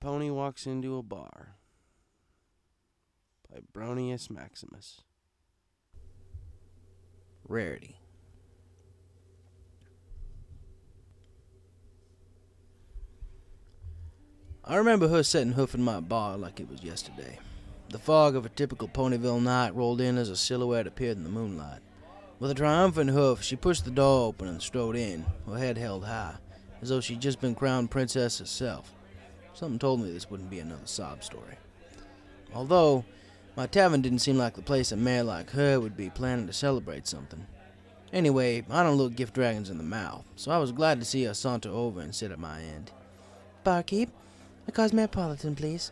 Pony Walks Into a Bar by Bronius Maximus. Rarity. I remember her setting hoof in my bar like it was yesterday. The fog of a typical Ponyville night rolled in as a silhouette appeared in the moonlight. With a triumphant hoof, she pushed the door open and strode in, her head held high, as though she'd just been crowned princess herself. Something told me this wouldn't be another sob story. Although, my tavern didn't seem like the place a mare like her would be planning to celebrate something. Anyway, I don't look gift dragons in the mouth, so I was glad to see her saunter over and sit at my end. "Barkeep, a cosmopolitan, please."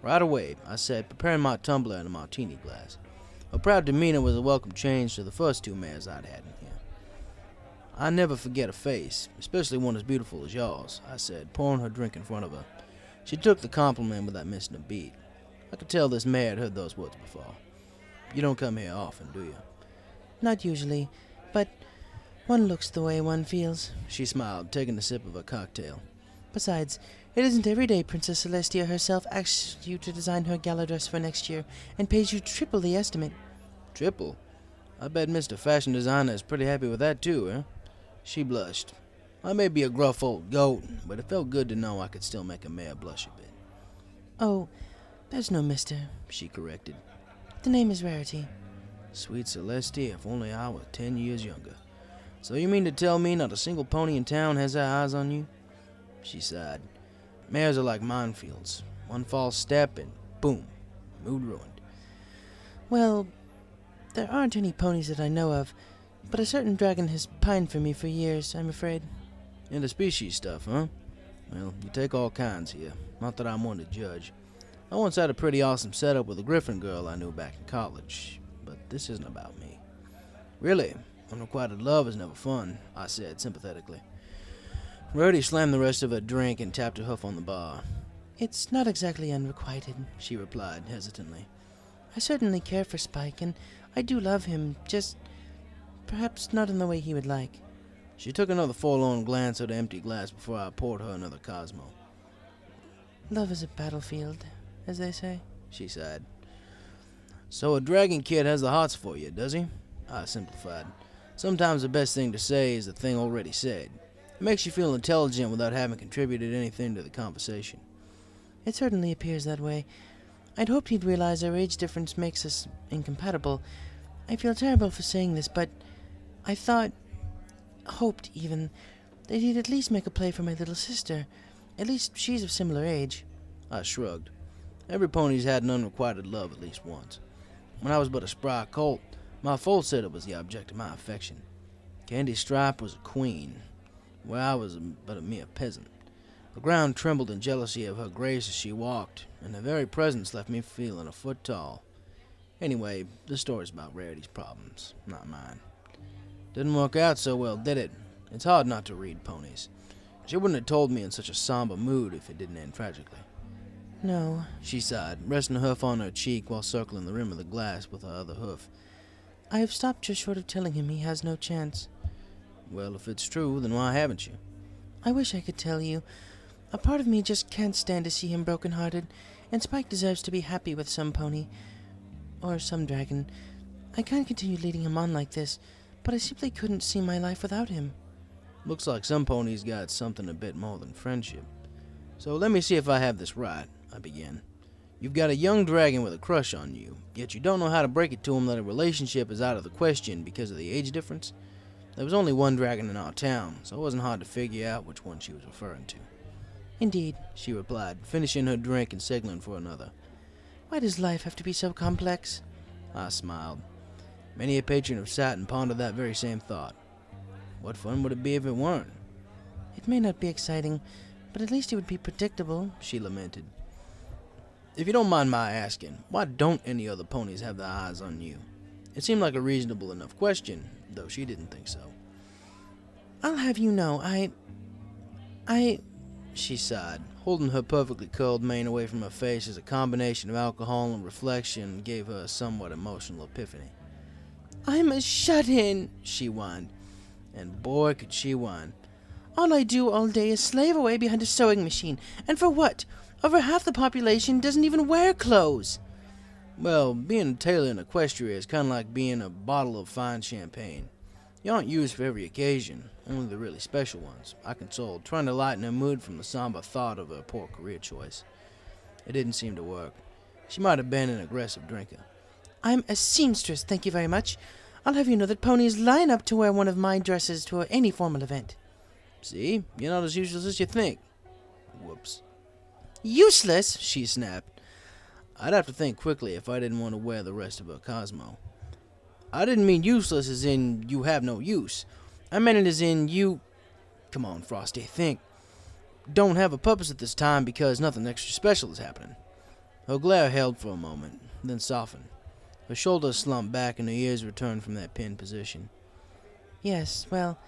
"Right away," I said, preparing my tumbler and a martini glass. Her proud demeanor was a welcome change to the first two mares I'd had in here. "I never forget a face, especially one as beautiful as yours," I said, pouring her drink in front of her. She took the compliment without missing a beat. I could tell this mare had heard those words before. "You don't come here often, do you?" "Not usually, but one looks the way one feels," she smiled, taking a sip of her cocktail. "Besides, it isn't every day Princess Celestia herself asks you to design her gala dress for next year and pays you triple the estimate." "Triple? I bet Mr. Fashion Designer is pretty happy with that too, eh?" She blushed. I may be a gruff old goat, but it felt good to know I could still make a mare blush a bit. "Oh, there's no mister," she corrected. "The name is Rarity." Sweet Celestia, if only I were 10 years younger. "So you mean to tell me not a single pony in town has their eyes on you?" She sighed. "Mares are like minefields. One false step and boom, mood ruined." "Well, there aren't any ponies that I know of, but a certain dragon has pined for me for years, I'm afraid." Interspecies stuff, huh? Well, you take all kinds here. Not that I'm one to judge. I once had a pretty awesome setup with a Griffin girl I knew back in college, but this isn't about me. "Really? Unrequited love is never fun," I said sympathetically. Rarity slammed the rest of her drink and tapped her hoof on the bar. "It's not exactly unrequited," she replied hesitantly. "I certainly care for Spike, and I do love him, just perhaps not in the way he would like." She took another forlorn glance at her empty glass before I poured her another Cosmo. "Love is a battlefield, as they say," she sighed. "So a dragon kid has the hots for you, does he?" I simplified. Sometimes the best thing to say is the thing already said. It makes you feel intelligent without having contributed anything to the conversation. "It certainly appears that way. I'd hoped he'd realize our age difference makes us incompatible. I feel terrible for saying this, but I hoped even, that he'd at least make a play for my little sister. At least she's of similar age." I shrugged. Every pony's had an unrequited love at least once. When I was but a spry colt, my foal sitter was the object of my affection. Candy Stripe was a queen, where I was but a mere peasant. The ground trembled in jealousy of her grace as she walked, and her very presence left me feeling a foot tall. Anyway, this story's about Rarity's problems, not mine. Didn't work out so well, did it? It's hard not to read ponies. She wouldn't have told me in such a somber mood if it didn't end tragically. "No," she sighed, resting her hoof on her cheek while circling the rim of the glass with her other hoof. "I have stopped just short of telling him he has no chance." "Well, if it's true, then why haven't you?" "I wish I could tell you. A part of me just can't stand to see him broken-hearted, and Spike deserves to be happy with some pony. Or some dragon. I can't continue leading him on like this, but I simply couldn't see my life without him." "Looks like some ponies got something a bit more than friendship. So let me see if I have this right," I began. "You've got a young dragon with a crush on you, yet you don't know how to break it to him that a relationship is out of the question because of the age difference? There was only one dragon in our town, so it wasn't hard to figure out which one she was referring to." "Indeed," she replied, finishing her drink and signaling for another. "Why does life have to be so complex?" I smiled. Many a patron of satin pondered that very same thought. What fun would it be if it weren't? "It may not be exciting, but at least it would be predictable," she lamented. "If you don't mind my asking, why don't any other ponies have their eyes on you?" It seemed like a reasonable enough question, though she didn't think so. "I'll have you know, I... She sighed, holding her perfectly curled mane away from her face as a combination of alcohol and reflection gave her a somewhat emotional epiphany. "I'm a shut-in," she whined. And boy, could she whine. "All I do all day is slave away behind a sewing machine. And for what? Over half the population doesn't even wear clothes. Well, being a tailor in Equestria is kind of like being a bottle of fine champagne. You aren't used for every occasion, only the really special ones, I consoled, trying to lighten her mood from the somber thought of her poor career choice. It didn't seem to work. She might have been an aggressive drinker. I'm a seamstress, thank you very much. I'll have you know that ponies line up to wear one of my dresses to any formal event. See? You're not as useless as you think. Whoops. Useless? She snapped. I'd have to think quickly if I didn't want to wear the rest of her Cosmo. I didn't mean useless as in you have no use. I meant it as in you... Come on, Frosty, think. Don't have a purpose at this time because nothing extra special is happening. Her glare held for a moment, then softened. Her shoulders slumped back and her ears returned from that pinned position. Yes, well,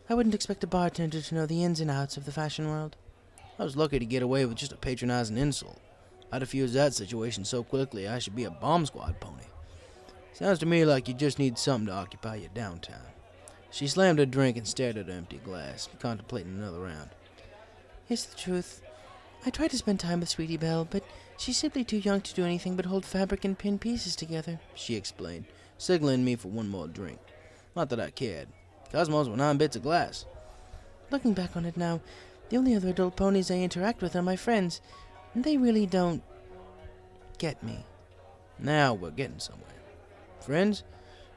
I wouldn't expect a bartender to know the ins and outs of the fashion world. I was lucky to get away with just a patronizing insult. I diffused that situation so quickly I should be a bomb squad pony. Sounds to me like you just need something to occupy your downtime. She slammed her drink and stared at her empty glass, contemplating another round. Here's the truth. I tried to spend time with Sweetie Belle, but she's simply too young to do anything but hold fabric and pin pieces together, she explained, signaling me for one more drink. Not that I cared. Cosmos were 9 bits of glass. Looking back on it now, the only other adult ponies I interact with are my friends, and they really don't get me. Now we're getting somewhere. Friends?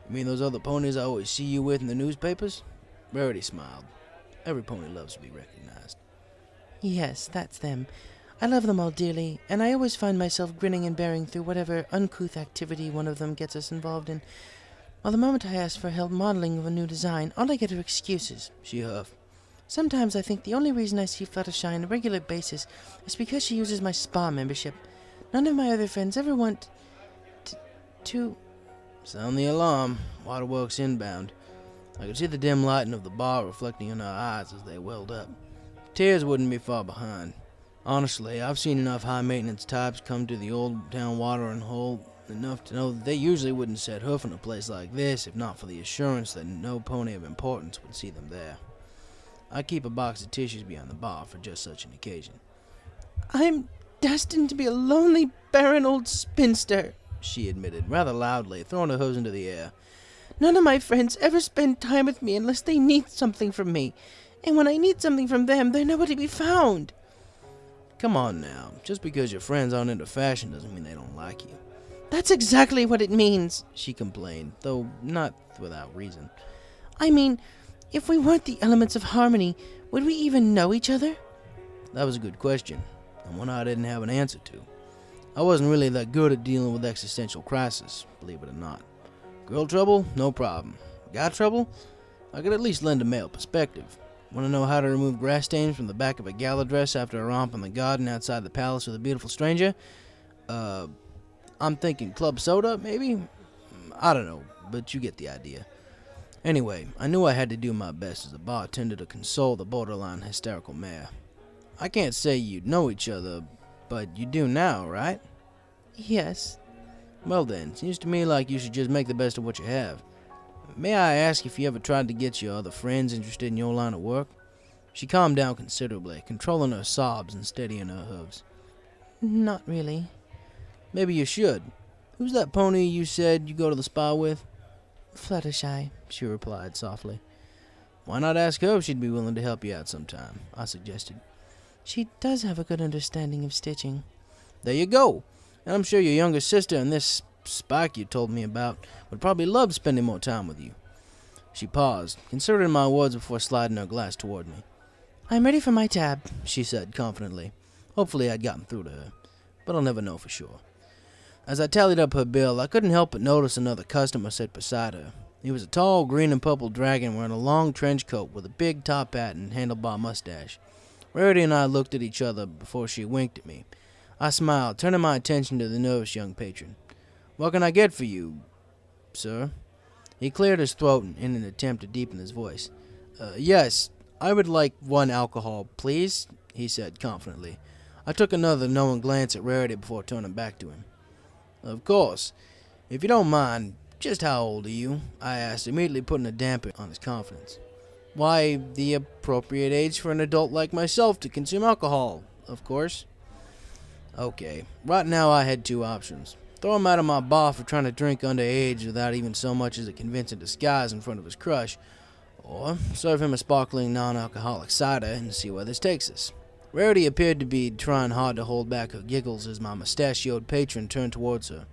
You mean those other ponies I always see you with in the newspapers? Rarity smiled. Every pony loves to be recognized. Yes, that's them. I love them all dearly, and I always find myself grinning and bearing through whatever uncouth activity one of them gets us involved in. While the moment I ask for help modeling of a new design, all I get are excuses, she huffed. Sometimes I think the only reason I see Fluttershy on a regular basis is because she uses my spa membership. None of my other friends ever want to... Sound the alarm. Waterworks inbound. I could see the dim lighting of the bar reflecting in her eyes as they welled up. Tears wouldn't be far behind. Honestly, I've seen enough high-maintenance types come to the old town watering hole enough to know that they usually wouldn't set hoof in a place like this if not for the assurance that no pony of importance would see them there. I keep a box of tissues behind the bar for just such an occasion. I'm destined to be a lonely, barren old spinster, she admitted, rather loudly, throwing her hose into the air. None of my friends ever spend time with me unless they need something from me, and when I need something from them, they're nowhere to be found. Come on now, just because your friends aren't into fashion doesn't mean they don't like you. That's exactly what it means, she complained, though not without reason. I mean, if we weren't the elements of harmony, would we even know each other? That was a good question, and one I didn't have an answer to. I wasn't really that good at dealing with existential crisis, believe it or not. Girl trouble? No problem. Guy trouble? I could at least lend a male perspective. Want to know how to remove grass stains from the back of a gala dress after a romp in the garden outside the palace with a beautiful stranger? I'm thinking club soda, maybe? I don't know, but you get the idea. Anyway, I knew I had to do my best as a bartender to console the borderline hysterical mare. I can't say you know each other, but you do now, right? Yes. Well then, seems to me like you should just make the best of what you have. May I ask if you ever tried to get your other friends interested in your line of work? She calmed down considerably, controlling her sobs and steadying her hooves. Not really. Maybe you should. Who's that pony you said you go to the spa with? Fluttershy, she replied softly. Why not ask her if she'd be willing to help you out sometime? I suggested. She does have a good understanding of stitching. There you go. And I'm sure your younger sister and this Spike you told me about would probably love spending more time with you. She paused, considering my words before sliding her glass toward me. I'm ready for my tab, she said confidently. Hopefully I'd gotten through to her, but I'll never know for sure. As I tallied up her bill, I couldn't help but notice another customer sat beside her. He was a tall green and purple dragon wearing a long trench coat with a big top hat and handlebar mustache. Rarity and I looked at each other before she winked at me. I smiled, turning my attention to the nervous young patron. What can I get for you, sir? He cleared his throat in an attempt to deepen his voice. Yes, I would like 1 alcohol, please, he said confidently. I took another knowing glance at Rarity before turning back to him. Of course. If you don't mind, just how old are you? I asked, immediately putting a damper on his confidence. Why, the appropriate age for an adult like myself to consume alcohol, of course. Okay, right now I had two options. Throw him out of my bar for trying to drink underage without even so much as a convincing disguise in front of his crush, or serve him a sparkling non-alcoholic cider and see where this takes us. Rarity appeared to be trying hard to hold back her giggles as my mustachioed patron turned towards her.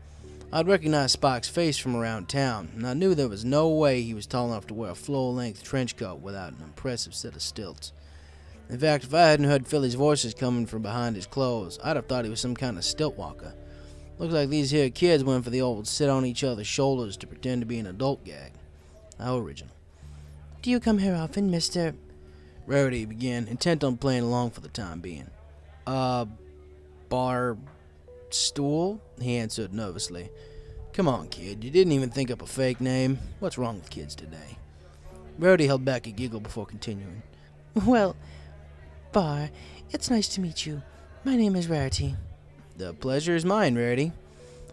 I'd recognized Spike's face from around town, and I knew there was no way he was tall enough to wear a floor-length trench coat without an impressive set of stilts. In fact, if I hadn't heard Philly's voices coming from behind his clothes, I'd have thought he was some kind of stilt walker. Looks like these here kids went for the old sit on each other's shoulders to pretend to be an adult gag. How original. Do you come here often, Mr. Rarity began, intent on playing along for the time being. Bar... stool? He answered nervously. Come on, kid, you didn't even think up a fake name. What's wrong with kids today? Rarity held back a giggle before continuing. Well, Bar, it's nice to meet you. My name is Rarity. The pleasure is mine, Rarity.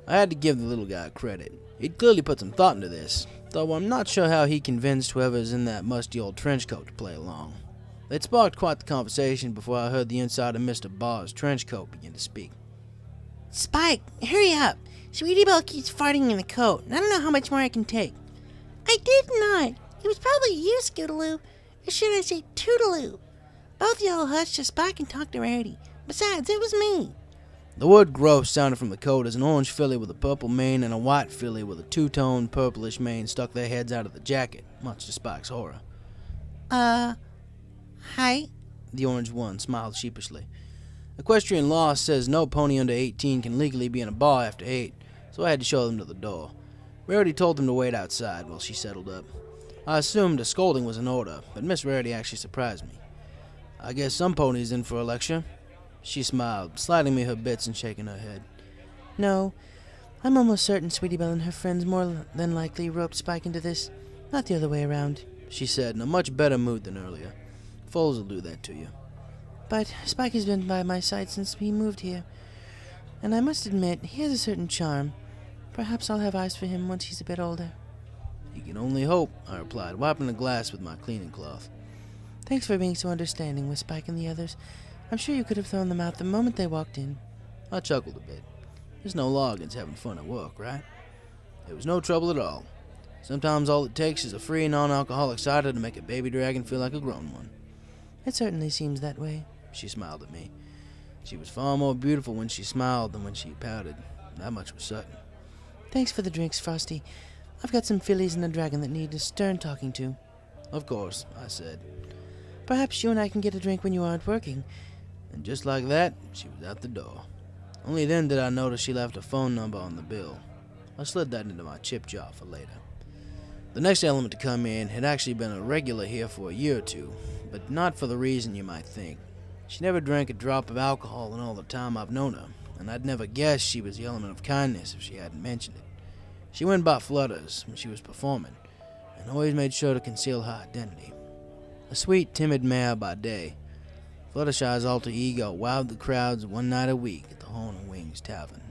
I had to give the little guy credit. He'd clearly put some thought into this, though I'm not sure how he convinced whoever's in that musty old trench coat to play along. They'd sparked quite the conversation before I heard the inside of Mr. Barr's trench coat begin to speak. Spike, hurry up. Sweetie Belle keeps farting in the coat, and I don't know how much more I can take. I did not. It was probably you, Scootaloo. Or should I say Tootaloo? Both y'all hush so Spike can talk to Rarity. Besides, it was me. The word gross sounded from the coat as an orange filly with a purple mane and a white filly with a two-tone purplish mane stuck their heads out of the jacket, much to Spike's horror. Hi? The orange one smiled sheepishly. Equestrian law says no pony under 18 can legally be in a bar after 8, so I had to show them to the door. Rarity told them to wait outside while she settled up. I assumed a scolding was in order, but Miss Rarity actually surprised me. I guess some pony's in for a lecture. She smiled, sliding me her bits and shaking her head. No, I'm almost certain Sweetie Belle and her friends more than likely roped Spike into this, not the other way around, she said in a much better mood than earlier. Foals will do that to you. But Spike has been by my side since we moved here, and I must admit, he has a certain charm. Perhaps I'll have eyes for him once he's a bit older. You can only hope, I replied, wiping the glass with my cleaning cloth. Thanks for being so understanding with Spike and the others. I'm sure you could have thrown them out the moment they walked in. I chuckled a bit. There's no law against having fun at work, right? It was no trouble at all. Sometimes all it takes is a free non-alcoholic cider to make a baby dragon feel like a grown one. It certainly seems that way. She smiled at me. She was far more beautiful when she smiled than when she pouted. That much was certain. Thanks for the drinks, Frosty. I've got some fillies and a dragon that need a stern talking to. Of course, I said. Perhaps you and I can get a drink when you aren't working. And just like that, she was out the door. Only then did I notice she left a phone number on the bill. I slid that into my chip jar for later. The next element to come in had actually been a regular here for a year or two, but not for the reason you might think. She never drank a drop of alcohol in all the time I've known her, and I'd never guessed she was the element of kindness if she hadn't mentioned it. She went by Flutters when she was performing, and always made sure to conceal her identity. A sweet, timid mare by day, Fluttershy's alter ego wowed the crowds one night a week at the Horn and Wings Tavern.